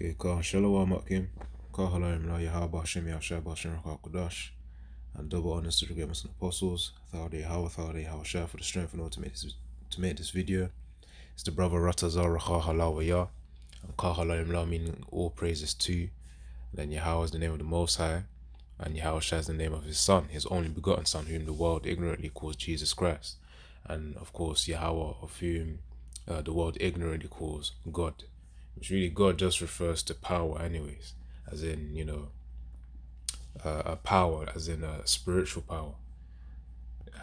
Okay, Ka Shalom Akim, Ka Halayim La Yahaba Hashem Yahshua Hashem Rakha Kodash, and double honors to the great Muslim apostles, Thawdi Hawashah for the strength and all to make this video. It's the brother Ratazar Rakha Halawaya, and Ka Halayim La meaning all praises to. Then Yahweh is the name of the Most High, and Yahushua is the name of his Son, his only begotten Son, whom the world ignorantly calls Jesus Christ. And of course, Yahweh, of whom the world ignorantly calls God. Which really God just refers to power anyways, as in, a power, as in a spiritual power,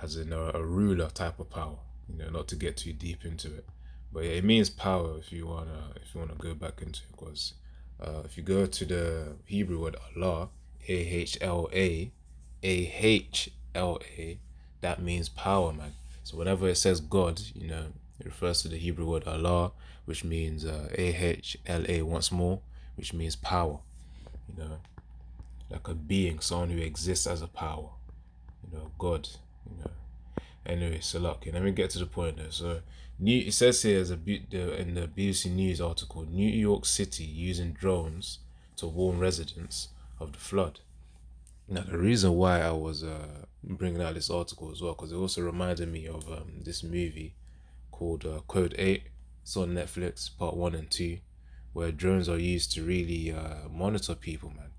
as in a ruler type of power, not to get too deep into it. But yeah, it means power if you wanna go back into it, because if you go to the Hebrew word Allah, A-H-L-A, A-H-L-A, that means power, man. So whenever it says God, it refers to the Hebrew word Allah, which means A-H-L-A once more, which means power. Like a being, someone who exists as a power. God. Anyway, so okay, let me get to the point there. So it says here in the BBC News article, New York City using drones to warn residents of the flood. Now, the reason why I was bringing out this article as well, because it also reminded me of this movie called Code 8. It's on Netflix, part 1 and 2, where drones are used to really monitor people, man.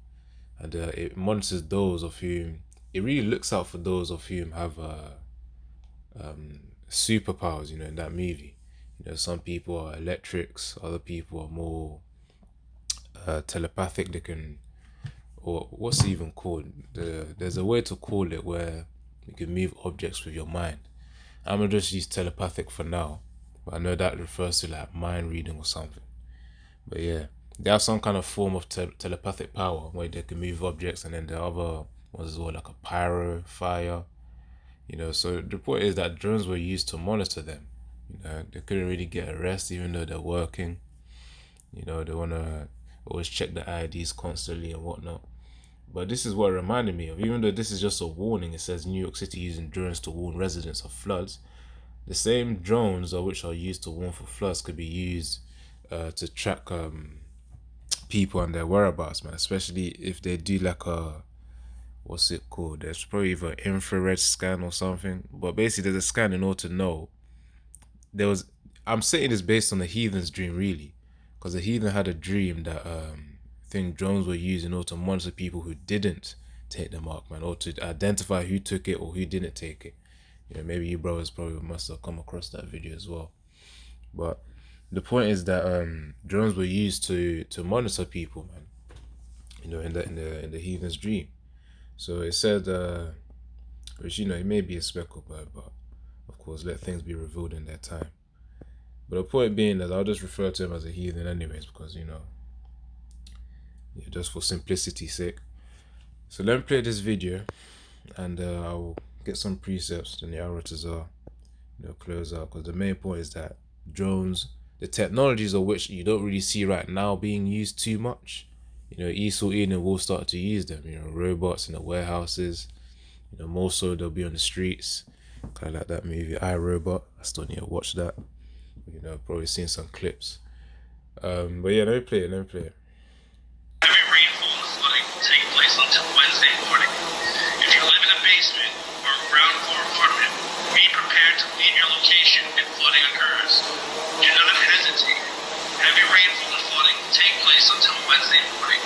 And it monitors those of whom, it really looks out for those of whom have superpowers, in that movie. Some people are electrics, other people are more telepathic. They can, or what's it even called? There's a way to call it where you can move objects with your mind. I'm gonna just use telepathic for now, but I know that refers to like mind reading or something. But yeah, they have some kind of form of telepathic power where they can move objects, and then the other ones as well, like a pyro, fire. So the point is that drones were used to monitor them. They couldn't really get arrested even though they're working. They want to always check the IDs constantly and whatnot. But this is what it reminded me of. Even though this is just a warning, it says New York City using drones to warn residents of floods. The same drones which are used to warn for floods could be used to track people and their whereabouts, man. Especially if they do like a, what's it called? There's probably either infrared scan or something. But basically, there's a scan in order to know. I'm saying this based on the heathen's dream, really, because the heathen had a dream that drones were used in order to monitor people who didn't take the mark, man, or to identify who took it or who didn't take it. Maybe you brothers probably must have come across that video as well. But the point is that drones were used to monitor people, man. In the heathen's dream. So it said, which it may be a speckled bird, but of course, let things be revealed in their time. But the point being that I'll just refer to him as a heathen anyways, because just for simplicity's sake. So let me play this video, and I'll get some precepts, then the Aratazar, close out, because the main point is that drones, the technologies of which you don't really see right now being used too much, Esau Eden will start to use them, robots in the warehouses, more so they'll be on the streets, kind of like that movie iRobot. I still need to watch that. Probably seen some clips. But yeah, let me play it. Heavy rainfall and flooding will take place until Wednesday morning. If you live in a basement or a ground floor apartment, be prepared to leave your location if flooding occurs. Do not hesitate. Heavy rainfall and flooding will take place until Wednesday morning.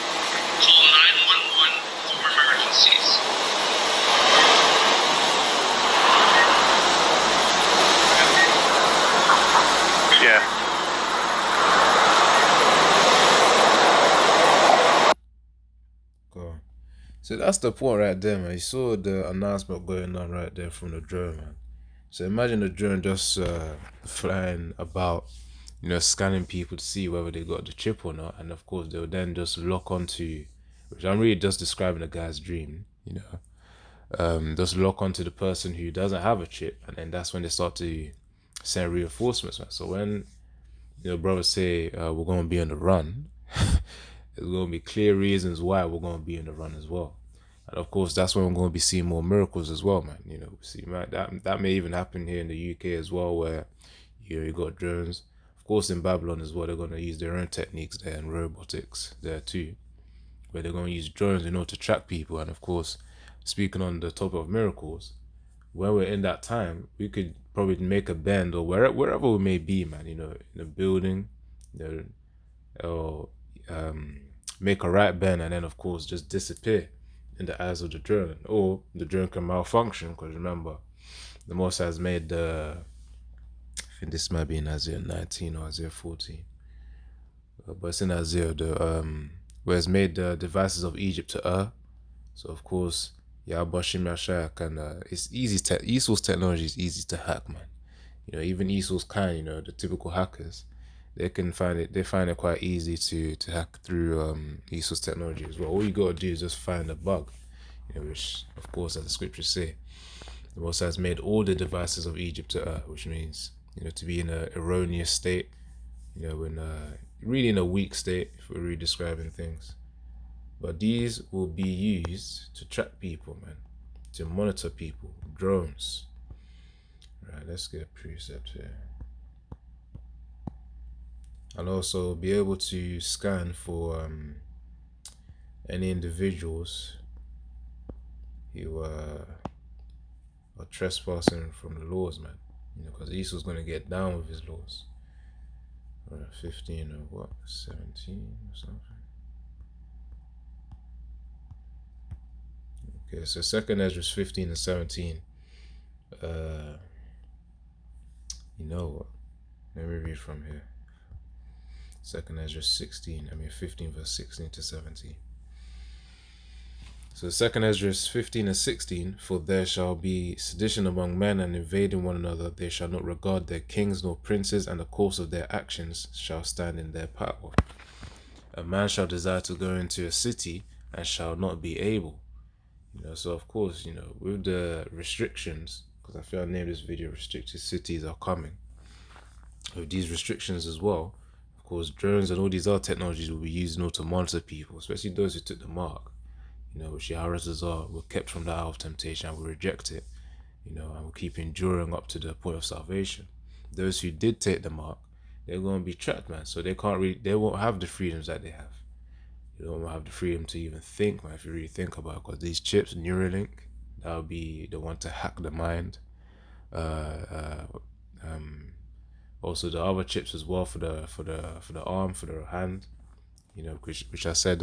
Call 911 for emergencies. Yeah. Cool. So that's the point right there, man. You saw the announcement going on right there from the drone, man. So imagine the drone just flying about, scanning people to see whether they got the chip or not. And of course, they'll then just lock onto, which I'm really just describing the guy's dream, just lock onto the person who doesn't have a chip. And then that's when they start to send reinforcements, man. So when brothers say we're going to be on the run, there's going to be clear reasons why we're going to be on the run as well. And of course, that's when we're going to be seeing more miracles as well, man. See, man, that may even happen here in the UK as well, where you got drones. Of course, in Babylon as well, they're going to use their own techniques there and robotics there too, where they're going to use drones in order to track people. And of course, speaking on the topic of miracles, when we're in that time, we could probably make a bend or wherever we may be, man, you know, in a building, you know, or make a right bend and then of course just disappear in the eyes of the drone, or the drone can malfunction, because remember, the Most High has made the, I think this might be in Isaiah 19 or Isaiah 14, but it's in Isaiah, where it's made the devices of Egypt to err. So of course, Bashim Yashaya can, it's easy, Esau's technology is easy to hack, man. You know, even Esau's kind, you know, the typical hackers, they find it quite easy to hack through Esau's technology as well. All you gotta do is just find a bug, you know, which of course, as the scriptures say, the Most High has made all the devices of Egypt to err, which means, you know, to be in an erroneous state, you know, really in a weak state, if we're really describing things. But these will be used to track people, man, to monitor people, drones. Right, let's get a precept here. And also be able to scan for any individuals who are trespassing from the laws, man. You know, because Esau's going to get down with his laws. Right, 15 or what? 17 or something. Okay, so 2nd Ezra 15 and 17. You know what? Let me read from here. 2nd Ezra 15 verse 16 to 17. So 2nd Ezra 15 and 16, for there shall be sedition among men and invading one another. They shall not regard their kings nor princes, and the course of their actions shall stand in their power. A man shall desire to go into a city and shall not be able. You know, so of course, you know, with the restrictions, because I feel I named this video "Restricted Cities Are Coming." With these restrictions as well, of course, drones and all these other technologies will be used in order to monitor people, especially those who took the mark. You know, which the Yaharazas were kept from the hour of temptation and will reject it, you know, and will keep enduring up to the point of salvation. Those who did take the mark, they're going to be trapped, man. So they won't have the freedoms that they have. They don't have the freedom to even think, man, if you really think about it, because these chips, Neuralink, that would be the one to hack the mind. Also the other chips as well for the arm, for the hand, you know, which I said,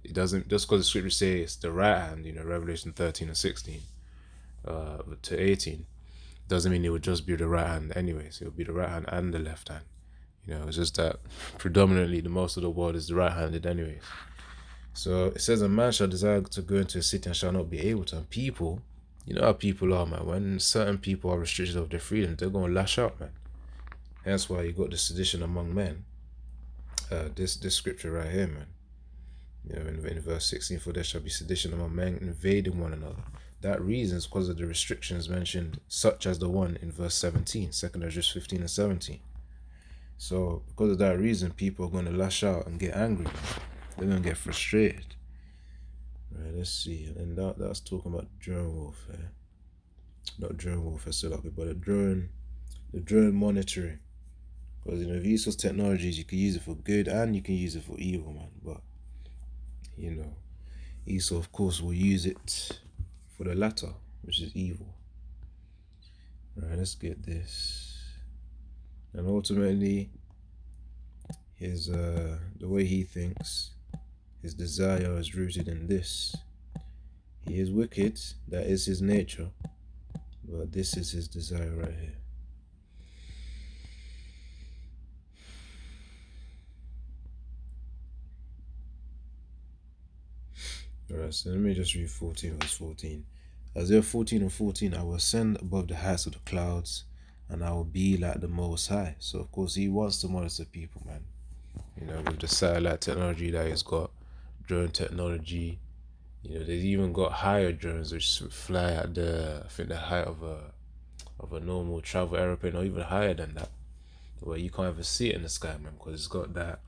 it doesn't, just because the scriptures say it's the right hand, you know, Revelation 13 and 16 to 18, doesn't mean it would just be the right hand anyways. It would be the right hand and the left hand. You know, it's just that predominantly the most of the world is the right-handed anyways. So it says a man shall desire to go into a city and shall not be able to. And people, you know how people are, man. When certain people are restricted of their freedom, they're going to lash out, man. That's why you got the sedition among men. This scripture right here, man. You know, in verse 16, for there shall be sedition among men invading one another. That reason is because of the restrictions mentioned, such as the one in verse 17, 2nd Ezra 15 and 17. So because of that reason, people are going to lash out and get angry. They're going to get frustrated. Right, let's see. And that's talking about drone warfare. Not drone warfare, but the drone monitoring. Because, you know, if you use those technologies, you can use it for good and you can use it for evil, man. But, you know, Esau, of course, will use it for the latter, which is evil. Right, let's get this. And ultimately, his the way he thinks, his desire is rooted in this. He is wicked, that is his nature, but this is his desire right here. Alright, so let me just read 14 verse 14. Isaiah 14 and 14, I will ascend above the heights of the clouds, and I will be like the Most High. So of course he wants to monitor people, man. You know, with the satellite technology that he's got, drone technology, you know, they've even got higher drones which fly at the height of a normal travel airplane, or even higher than that, where you can't even see it in the sky, man, because it's got that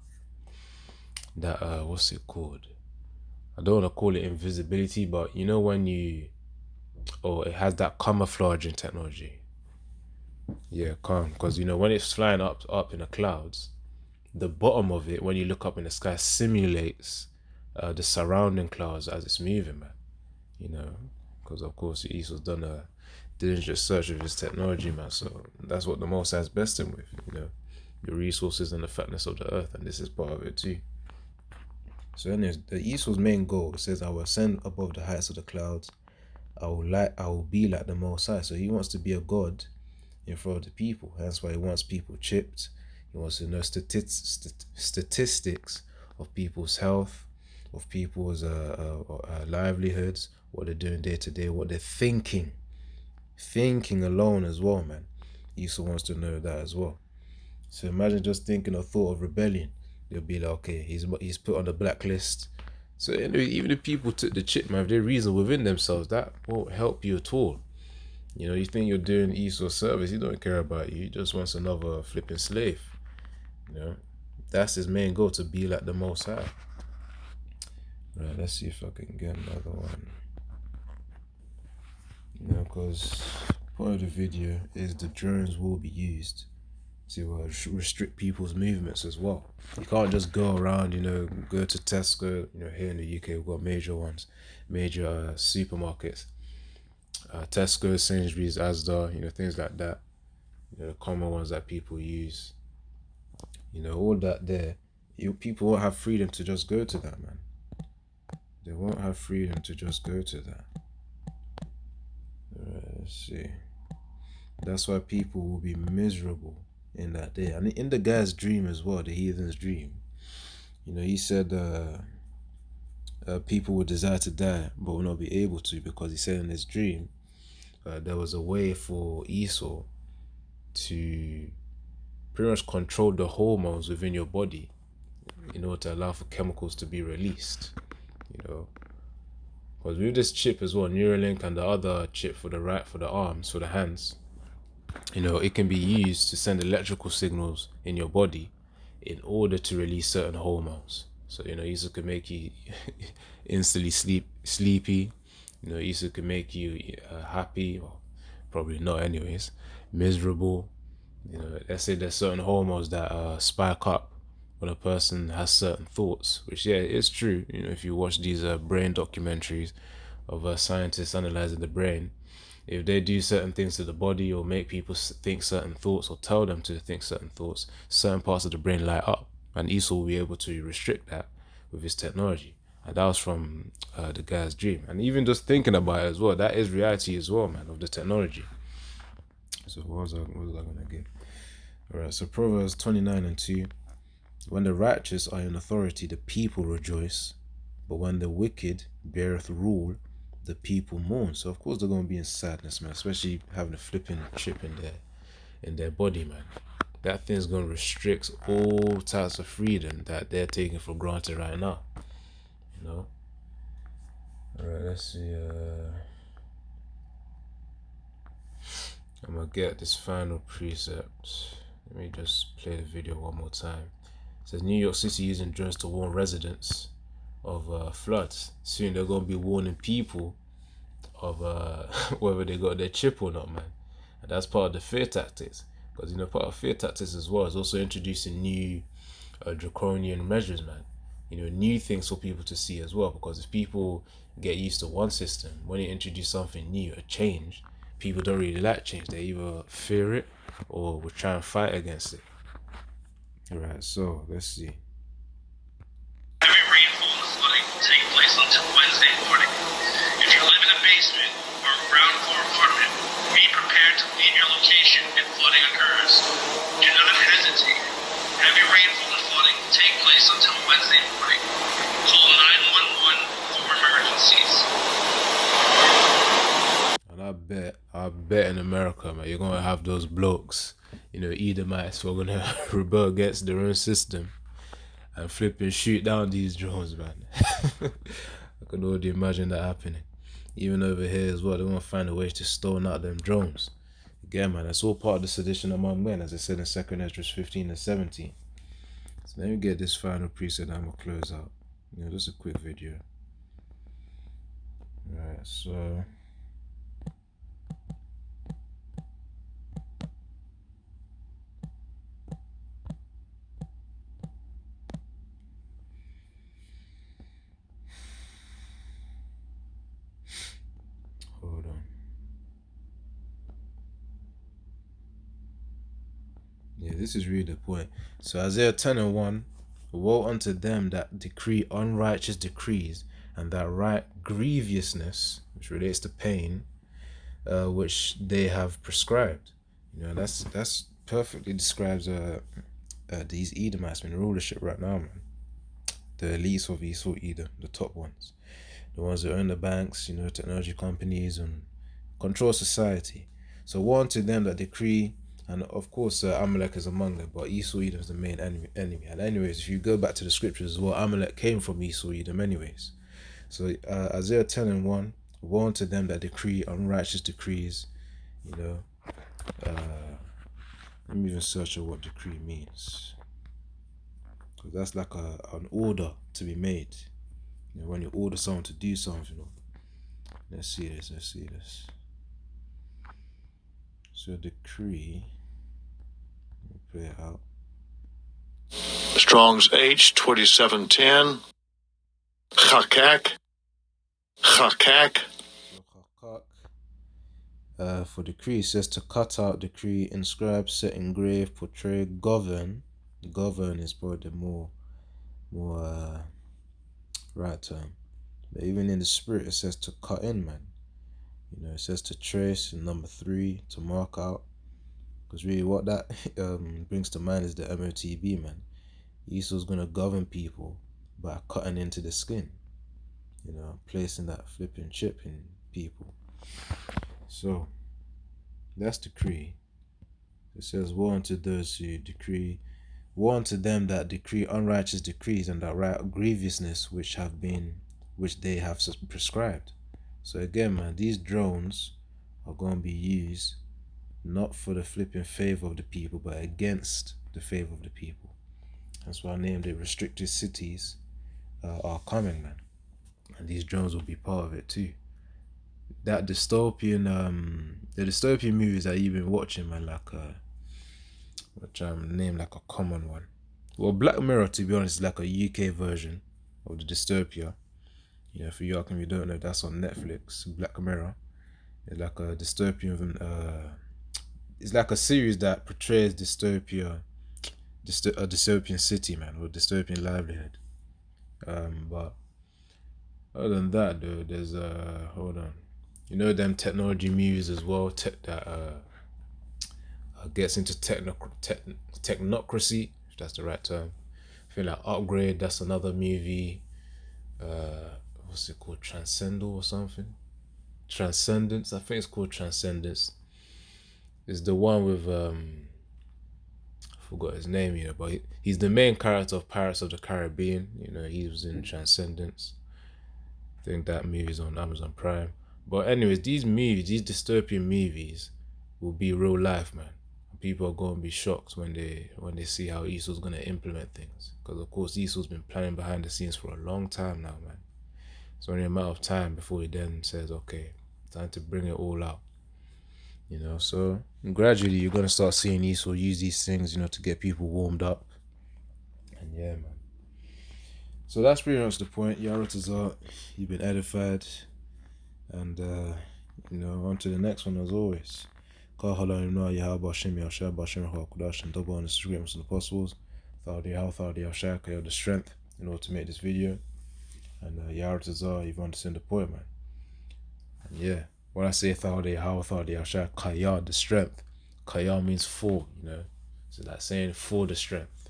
what's it called? I don't want to call it invisibility, but you know when it has that camouflaging technology. Yeah, calm. Because you know when it's flying up in the clouds, the bottom of it, when you look up in the sky, simulates the surrounding clouds as it's moving, man. You know, because of course Esau's done a diligent search of his technology, man. So that's what the Most High's best him with. You know, your resources and the fatness of the earth, and this is part of it too. So anyways, the Esau's main goal says, "I will ascend above the heights of the clouds. I will be like the Most High." So he wants to be a god in front of the people. That's why he wants people chipped. He wants to know statistics of people's health, of people's livelihoods, what they're doing day to day, what they're thinking. Thinking alone as well, man. Esau wants to know that as well. So imagine just thinking a thought of rebellion. They'll be like, okay, he's put on the blacklist. So anyway, even if people took the chip, man, if they reason within themselves, that won't help you at all. You know, you think you're doing Esau service, he don't care about you. He just wants another flipping slave. You know, that's his main goal, to be like the Most High. Right, let's see if I can get another one. You know, because part of the video is the drones will be used to restrict people's movements as well. You can't just go around, you know, go to Tesco. You know, here in the UK we've got major ones, major supermarkets. Tesco, Sainsbury's, Asda, you know, things like that. You know, the common ones that people use. You know, all that there. People won't have freedom to just go to that, man. They won't have freedom to just go to that. Let's see. That's why people will be miserable in that day. And in the guy's dream as well, the heathen's dream. You know, he said people would desire to die, but will not be able to, because he said in his dream there was a way for Esau to pretty much control the hormones within your body in order to allow for chemicals to be released. You know, because with this chip as well, Neuralink, and the other chip for the arms, for the hands, you know, it can be used to send electrical signals in your body in order to release certain hormones. So, you know, Esau can make you instantly sleepy. You know, Esau can make you happy, or probably not anyways, miserable. You know, let's say there's certain hormones that spike up when a person has certain thoughts, which, yeah, it's true. You know, if you watch these brain documentaries of scientists analyzing the brain, if they do certain things to the body or make people think certain thoughts or tell them to think certain thoughts, certain parts of the brain light up, and Esau will be able to restrict that with his technology. And that was from the guy's dream. And even just thinking about it as well, that is reality as well, man, of the technology. So what was I gonna get? Alright, so Proverbs 29:2. When the righteous are in authority, the people rejoice, but when the wicked beareth rule, the people mourn. So of course they're gonna be in sadness, man, especially having a flipping chip in their body, man. That thing's gonna restrict all types of freedom that they're taking for granted right now. You know? Alright, let's see. I'm gonna get this final precept. Let me just play the video one more time. It says New York City using drones to warn residents of floods. Soon they're gonna be warning people of whether they got their chip or not, man. And that's part of the fear tactics. Because, you know, part of fear tactics as well is also introducing new draconian measures, man. You know, new things for people to see as well. Because if people get used to one system, when you introduce something new, a change, people don't really like change. They either fear it or will try and fight against it. Alright, so let's see. Heavy rainfall and flooding will take place until Wednesday morning. If you live in a basement or a ground floor apartment, be prepared to leave your location if flooding occurs. Do not hesitate. Heavy rainfall and flooding will take place until Wednesday morning. Call 911 for emergencies. And I bet in America, man, you're gonna have those blokes, you know, Edomites, who are gonna rebel against their own system and flip and shoot down these drones, man. I can already imagine that happening. Even over here as well, they want to find a way to stone out them drones. Again, man, that's all part of the sedition among men, as I said in 2 Esdras 15:17. So let me get this final precept and I'm gonna close out. You know, just a quick video. Alright, so this is really the point. So Isaiah 10:1, woe unto them that decree unrighteous decrees, and that write grievousness, which relates to pain, which they have prescribed. That's perfectly describes these Edomites in rulership right now, man. The elites of Esau Edom, the top ones, the ones that own the banks, technology companies, and control society. So woe unto them that decree, and of course Amalek is among them, but Esau Edom is the main enemy. And anyways, if you go back to the scriptures as well, Amalek came from Esau Edom anyways. So Isaiah 10:1, woe unto them that decree unrighteous decrees. Let me even search on what decree means, because that's like an order to be made. When you order someone to do something. Let's see this. So decree, play it out. Strong's H 2710. Chakak. For decree, it says to cut out, decree, inscribe, set, engrave, portray, govern. Govern is probably the more right term. But even in the spirit, it says to cut in, man. It says to trace, in number 3, to mark out. Because really what that brings to mind is the MOTB, man. Esau's going to govern people by cutting into the skin. Placing that flipping chip in people. So, that's decree. It says, woe unto those who decree, woe unto them that decree unrighteous decrees, and that write grievousness which they have prescribed. So again, man, these drones are going to be used not for the flipping favor of the people, but against the favor of the people. That's why I named it restricted cities are coming, man. And these drones will be part of it too. That dystopian, the dystopian movies that you've been watching, man, like which named like a common one. Well, Black Mirror, to be honest, is like a UK version of the dystopia. For you if you don't know, that's on Netflix. Black Mirror is like a dystopian. It's like a series that portrays dystopia, a dystopian city, man, or dystopian livelihood. But other than that, though, there's hold on. Them technology movies as well, that gets into technocracy, if that's the right term. I feel like Upgrade, that's another movie. What's it called? Transcendal or something? Transcendence, I think it's called Transcendence. It's the one with I forgot his name, but he's the main character of Pirates of the Caribbean. He was in Transcendence. I think that movie's on Amazon Prime. But anyways, these dystopian movies will be real life, man. People are going to be shocked when they see how Esau's going to implement things. Because of course Esau's been planning behind the scenes for a long time now, man. It's only a matter of time before he then says, okay, time to bring it all out. So gradually you're going to start seeing Esau use these things, to get people warmed up. And yeah, man. So that's pretty much the point. Yaratazar, you've been edified. And, on to the next one as always. Double on Instagram as the possibles. The strength in order to make this video. And Yaratazar, you've understood the point, man. And yeah, when I say Kaya, the strength. Kaya means for, So that's saying for the strength.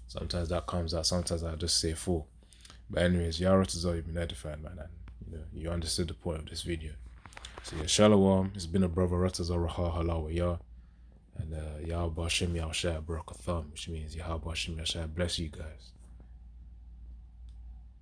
Sometimes that comes out, sometimes I just say for. But anyways, Yaratazar, you've been edified, man. And, you understood the point of this video. So yeah, Shalom. It's been a brother Ratazar Raha Halawa Yah. And Yahweh Shem Yahshua Barakatham, which means Yahweh Shem Yahshua bless you guys.